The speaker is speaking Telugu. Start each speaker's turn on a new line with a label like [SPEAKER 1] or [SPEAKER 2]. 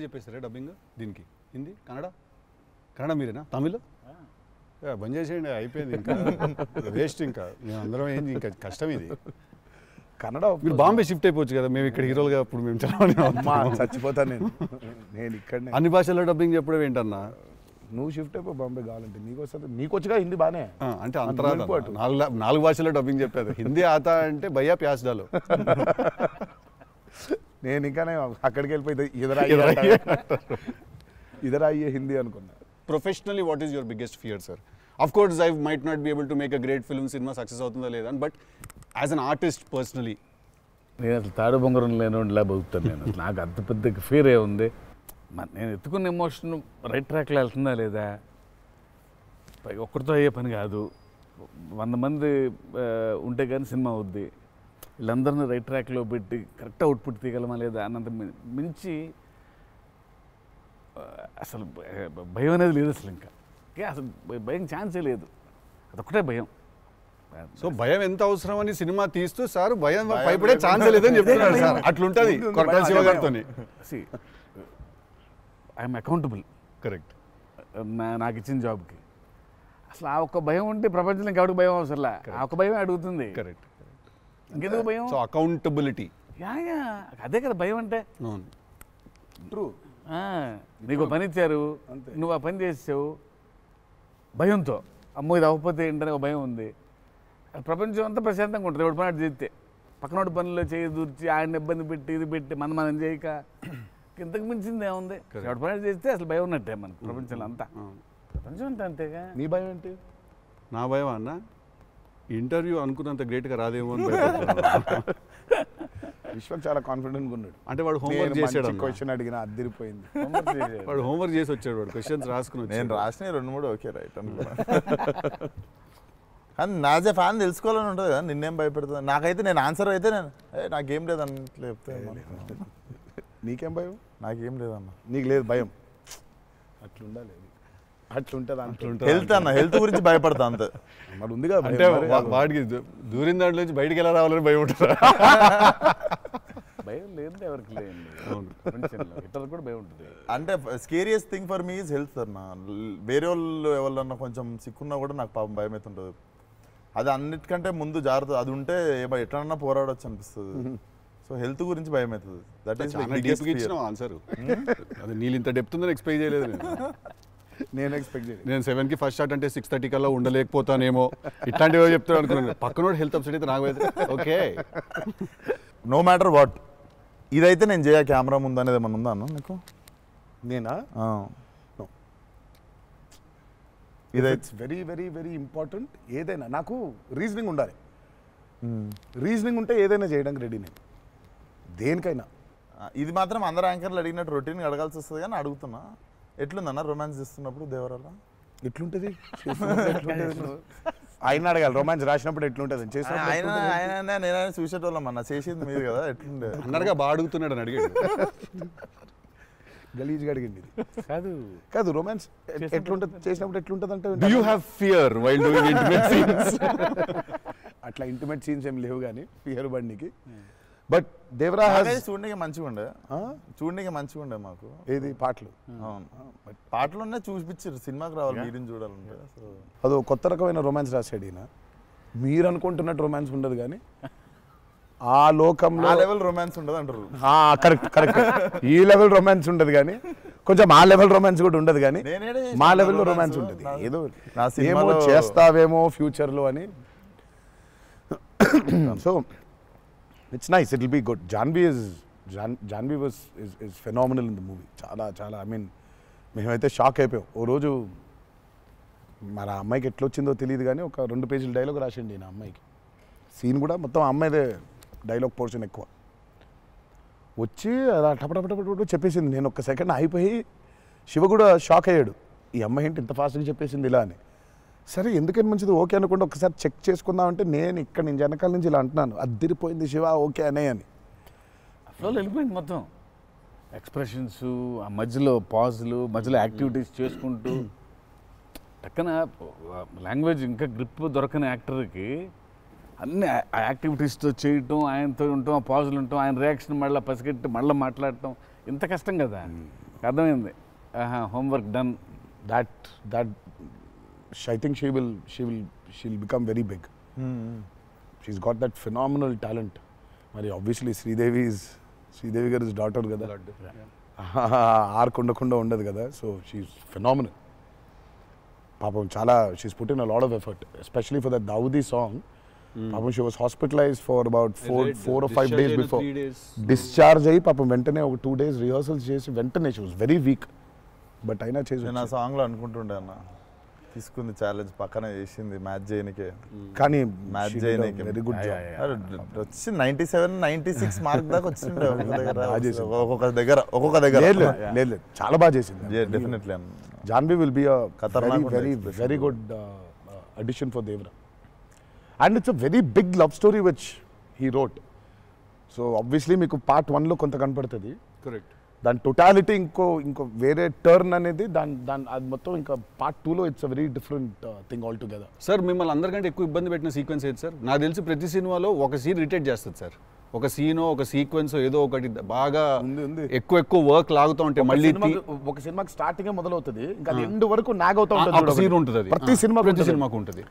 [SPEAKER 1] చెప్పేస్తారా డబ్బింగ్ దీనికి హిందీ కన్నడ మీరేనా తమిళ్ బంద్ చేసేయండి అయిపోయింది ఇంకా వేస్ట్ ఇంకా మేము అందరం ఏంది ఇంకా కష్టం ఇది
[SPEAKER 2] కన్నడ
[SPEAKER 1] మీరు బాంబే షిఫ్ట్ అయిపోవచ్చు కదా మేము ఇక్కడ హీరోలుగా అప్పుడు మేము
[SPEAKER 2] చచ్చిపోతాను నేను ఇక్కడ
[SPEAKER 1] అన్ని భాషల్లో డబ్బింగ్ చెప్పడం ఏంటన్నా
[SPEAKER 2] నువ్వు షిఫ్ట్ అయిపో బాంబే కావాలంటే నీకు వస్తుంది నీకు వచ్చుగా హిందీ బానే
[SPEAKER 1] అంటే అంతరా నాలుగు భాషల్లో డబ్బింగ్ చెప్పారు హిందీ ఆతా అంటే భయ్యా ప్యాస్ డాలో
[SPEAKER 2] నేను ఇంకా అక్కడికి వెళ్ళిపోయి ఇదరా అయ్యే హిందీ అనుకున్నా.
[SPEAKER 1] Professionally what is your biggest fear sir? Of course I might not be able to make a great film, cinema success అవుతుందా లేదా, but as an artist personally
[SPEAKER 3] నేను అసలు తాడు బొంగరం లేనిలా బతుకుతాను. నేను అసలు నాకు అంత పెద్ద ఫీర్ ఏ ఉంది. నేను ఎత్తుకున్న ఎమోషన్ రైట్ ట్రాక్లో వెళ్తుందా లేదా, ఒక్కరితో అయ్యే పని కాదు. 100 మంది ఉంటే కానీ సినిమా అవుద్ది. వీళ్ళందరినీ రైట్ ట్రాక్లో పెట్టి కరెక్ట్ అవుట్పుట్ తీయగలమా లేదా అన్నంత మించి అసలు భయం అనేది లేదు అసలు. ఇంకా అసలు భయం ఛాన్సే లేదు, అదొక్కటే భయం.
[SPEAKER 1] సో భయం ఎంత అవసరం అని సినిమా తీస్తూ సార్ భయం భయపడే ఛాన్స్ లేదని చెప్తున్నారు సార్. అట్లుంటుంది కొరటాల శివ గారితో.
[SPEAKER 3] I'm accountable.
[SPEAKER 1] కరెక్ట్.
[SPEAKER 3] నాకు ఇచ్చిన జాబ్కి అసలు ఆ ఒక్క భయం ఉంటే ప్రపంచంలో ఇంకెవరికి భయం అవసరంలా. ఆ ఒక్క భయం అడుగుతుంది.
[SPEAKER 1] కరెక్ట్.
[SPEAKER 3] ఇంకెందుకు భయం?
[SPEAKER 1] So accountability.
[SPEAKER 3] అదే కదా భయం అంటే.
[SPEAKER 2] ట్రూ.
[SPEAKER 3] నీకు పని ఇచ్చారు, నువ్వు ఆ పని చేసావు భయంతో, అమ్మో ఇది అవ్వకపోతే ఏంటనే ఒక భయం ఉంది. ప్రపంచం అంతా ప్రశాంతంగా ఉంటుంది ఎవడు పని అటు చేస్తే. పక్కనోడి పనుల్లో చేయి దూర్చి ఆయన ఇబ్బంది పెట్టి ఇది పెట్టి మనం చేయక ఇంతకు మించింది ఏముంది? ఎవడు పని చేస్తే అసలు భయం ఉన్నట్టే మనకు ప్రపంచంలో అంతా. ప్రపంచం అంతా అంతేగా.
[SPEAKER 2] నీ భయం ఏంటి?
[SPEAKER 1] నా భయం అన్న ఇంటర్వ్యూ అనుకున్నంత గ్రేట్గా రాదేమో అని
[SPEAKER 2] విశ్వం చాలా కాన్ఫిడెంట్గా ఉన్నాడు.
[SPEAKER 1] అంటే వాడు హోంవర్క్ చేసాడు.
[SPEAKER 2] క్వశ్చన్ అడిగిన అదిరిపోయింది.
[SPEAKER 1] వాడు హోంవర్క్ చేసి వచ్చాడు. వాడు క్వశ్చన్స్ రాసుకుని.
[SPEAKER 4] నేను రాసిన 2-3 ఓకే రైట్ అనుకున్నా. కానీ నాజే ఫ్యాన్ తెలుసుకోవాలని ఉంటుంది కదా, నిన్నేం భయపెడుతుంది. నాకైతే నేను ఆన్సర్ అయితే నేను నాకేం లేదు అన్నట్లు చెప్తే.
[SPEAKER 2] నీకేం భయం?
[SPEAKER 4] నాకేం లేదన్న.
[SPEAKER 2] నీకు లేదు భయం? అట్లుండాలి. అట్లుంటుంది.
[SPEAKER 4] హెల్త్ అన్న, హెల్త్ గురించి భయపడతా అంతే.
[SPEAKER 2] మరి ఉంది కదా
[SPEAKER 1] అంటే వాడికి దూరిన దాంట్లో నుంచి బయటికి ఎలా రావాలని భయం ఉంటుంది.
[SPEAKER 3] భయం లేదు ఎవరికి లేదండి. ఇతరులకు కూడా భయం ఉంటుంది.
[SPEAKER 4] అంటే scariest thing for me is health అన్న. వేరే వాళ్ళు ఎవరన్నా కొంచెం సిక్కున్నా కూడా నాకు పాపం భయం అవుతుంటుంది. అది అన్నిటికంటే ముందు జాగ్రత్త. అది ఉంటే ఎట్లన్నా పోరాడొచ్చు అనిపిస్తుంది. సో హెల్త్ గురించి భయం అవుతుంది. That is
[SPEAKER 1] answer. అది నీళ్ళు ఇంత డెప్త్ ఉందని ఎక్స్పెక్ట్ చేయలేదు
[SPEAKER 2] నేను ఎక్స్పెక్ట్ చేయలేదు.
[SPEAKER 1] నేను 7కి ఫస్ట్ షాట్ అంటే 6:30 కల్లా ఉండలేకపోతానేమో ఇట్లాంటివో చెప్తాను అనుకున్నాను. పక్కనోడు హెల్త్ అప్సెట్ అయితే నాకు ఓకే.
[SPEAKER 4] నో మ్యాటర్ వాట్ ఇదైతే నేను చేయ కెమెరా ముందు అనేది ఏమన్నా ఉందా అన్న నీకు?
[SPEAKER 2] నేనా? It's very very very important. ఏదైనా నాకు రీజనింగ్ ఉండాలి. రీజనింగ్ ఉంటే ఏదైనా చేయడానికి రెడీ నేను, దేనికైనా.
[SPEAKER 4] ఇది మాత్రం అందరు యాంకర్లు అడిగినట్టు రొటీన్గా అడగాల్సి వస్తుంది. కానీ అడుగుతున్నా, ఎట్లుందన్న రొమాన్స్ చేస్తున్నప్పుడు దేవరాల?
[SPEAKER 2] ఎట్లుంటుంది ఆయన అడగాలి. రొమాన్స్ రాసినప్పుడు ఎట్లుంటుంది?
[SPEAKER 4] నేనైనా చూసేటోళ్ళం అన్న, చేసింది మీరు కదా, ఎట్లుండే
[SPEAKER 1] అన్నగా బాగా అడుగుతున్నాడు అని అడిగాడు.
[SPEAKER 2] గలీజ్గా అడిగింది.
[SPEAKER 3] కాదు
[SPEAKER 2] కాదు రొమాన్స్ ఎట్లుంటుంది చేసినప్పుడు ఎట్లుంటుంది అంటే,
[SPEAKER 1] do you have fear while doing intimate scenes?
[SPEAKER 2] అట్లా ఇంటిమేట్ సీన్స్ ఏం లేవు కానీ ఫియర్ బండికి. బట్ దేవరా
[SPEAKER 4] చూడడానికి మంచిగా ఉండే, చూడడానికి మంచిగా ఉండే మాకు.
[SPEAKER 2] ఏది పాటలు?
[SPEAKER 4] బట్ పాటలున్నా చూపించారు, సినిమాకి రావాలి మీరిని చూడాలంటే.
[SPEAKER 2] అదో కొత్త రకమైన రొమాన్స్ రాశాడు ఈయన. మీరు అనుకుంటున్నట్టు రొమాన్స్ ఉండదు కానీ ఆ లోకంలో
[SPEAKER 4] లెవెల్ రొమాన్స్ ఉండదు అంటారు.
[SPEAKER 2] Correct correct. ఈ లెవెల్ రొమాన్స్ ఉండదు కానీ కొంచెం ఆ లెవెల్ రొమాన్స్ కూడా ఉండదు కానీ మా లెవెల్లో రొమాన్స్ ఉంటుంది. ఏదో ఏమో చేస్తావేమో ఫ్యూచర్లో అని. So it's nice, it will be good. Janhvi was is phenomenal in the movie. చాలా చాలా ఐ మీన్ మేమైతే షాక్ అయిపోయాం. ఓ రోజు మరి ఆ అమ్మాయికి ఎట్లా వచ్చిందో తెలియదు కానీ ఒక 2 పేజీల డైలాగ్ రాసిండి నా అమ్మాయికి. సీన్ కూడా మొత్తం అమ్మాయిదే డైలాగ్ పోర్షన్ ఎక్కువ. వచ్చి అలా టపటపటపట చెప్పేసింది. నేను ఒక్క సెకండ్ అయిపోయి శివ కూడా షాక్ అయ్యాడు, ఈ అమ్మాయి ఏంటి ఇంత ఫాస్ట్గా చెప్పేసింది ఇలా అని. సరే ఎందుకని మంచిది ఓకే అనుకుంటే ఒకసారి చెక్ చేసుకుందామంటే నేను ఇక్కడ నుంచి వెనకాల నుంచి ఇలా అంటున్నాను, అద్దిరిపోయింది శివ ఓకే అనే అని.
[SPEAKER 3] ఫ్లో వెళ్ళిపోయింది మొత్తం. ఎక్స్ప్రెషన్స్, ఆ మధ్యలో పాజులు, మధ్యలో యాక్టివిటీస్ చేసుకుంటూ టక్కన లాంగ్వేజ్ ఇంకా గ్రిప్ దొరకని యాక్టర్కి అన్ని ఆ యాక్టివిటీస్తో చేయటం, ఆయనతో ఉండటం, ఆ పాజులు ఉండటం, ఆయన రియాక్షన్ మళ్ళీ పసిగట్టి మళ్ళీ మాట్లాడటం ఇంత కష్టం కదా. అర్థమైంది. Homework done.
[SPEAKER 2] that I think she'll become very big. She's got that phenomenal talent. మరి obviously శ్రీదేవి గారి డాటర్ కదా, ఆర్క్ ఉండదు కదా, సో షీఈ్ ఫినామినల్. పాపం చాలా she put in a lot of effort, especially for that Daavudi song. పాపం she was hospitalised for about 4 or 5 days before discharge అయ్యి పాపం వెంటనే ఒక 2 days రిహర్సల్స్ చేసి వెంటనే she was very weak, but అయినా చేసి
[SPEAKER 4] నేను ఆ సాంగ్లో అనుకుంటుండే అన్న, తీసుకుంది ఛాలెంజ్ పక్కన చేసింది మ్యాచ్ చేయనికే,
[SPEAKER 2] కానీ
[SPEAKER 4] మ్యాచ్ చేయనికే
[SPEAKER 2] వెరీ గుడ్ జాబ్.
[SPEAKER 4] వచ్చి 97, 96 మార్క్ దాకా వచ్చిండే ఒక్కొక్క దగ్గర.
[SPEAKER 2] లేదు చాలా బాగా చేసింది.
[SPEAKER 4] డెఫినెట్లీ అన్న.
[SPEAKER 2] Janhvi will be a
[SPEAKER 4] Khatarnak
[SPEAKER 2] very good addition for Devra. And it's a very big love story which he wrote. So obviously మీకు పార్ట్ 1లో కొంత కనపడుతుంది,
[SPEAKER 1] కరెక్ట్.
[SPEAKER 2] దాని టోటాలిటీ ఇంకో వేరే టర్న్ అనేది దాని అది మొత్తం ఇంకా పార్ట్ 2లో it's a very different thing all together.
[SPEAKER 1] Sir మిమ్మల్ని అందరికంటే ఎక్కువ ఇబ్బంది పెట్టిన సీక్వెన్స్ ఏది సార్? నాకు తెలిసి ప్రతి సినిమాలో ఒక సీన్ రిటేట్ చేస్తుంది సార్, ఒక సీనో ఒక సీక్వెన్స్ ఏదో ఒకటి బాగా ఎక్కువ వర్క్ లాగుతూ ఉంటే మళ్ళీ
[SPEAKER 2] ఒక సినిమాకి స్టార్టింగ్ మొదలవుతుంది, ఇంకా ఎండ్ వరకు నాగ్ అవుతా ఉంటుంది.
[SPEAKER 1] సీన్ ఉంటుంది,
[SPEAKER 2] ప్రతి సినిమాకు ఉంటుంది.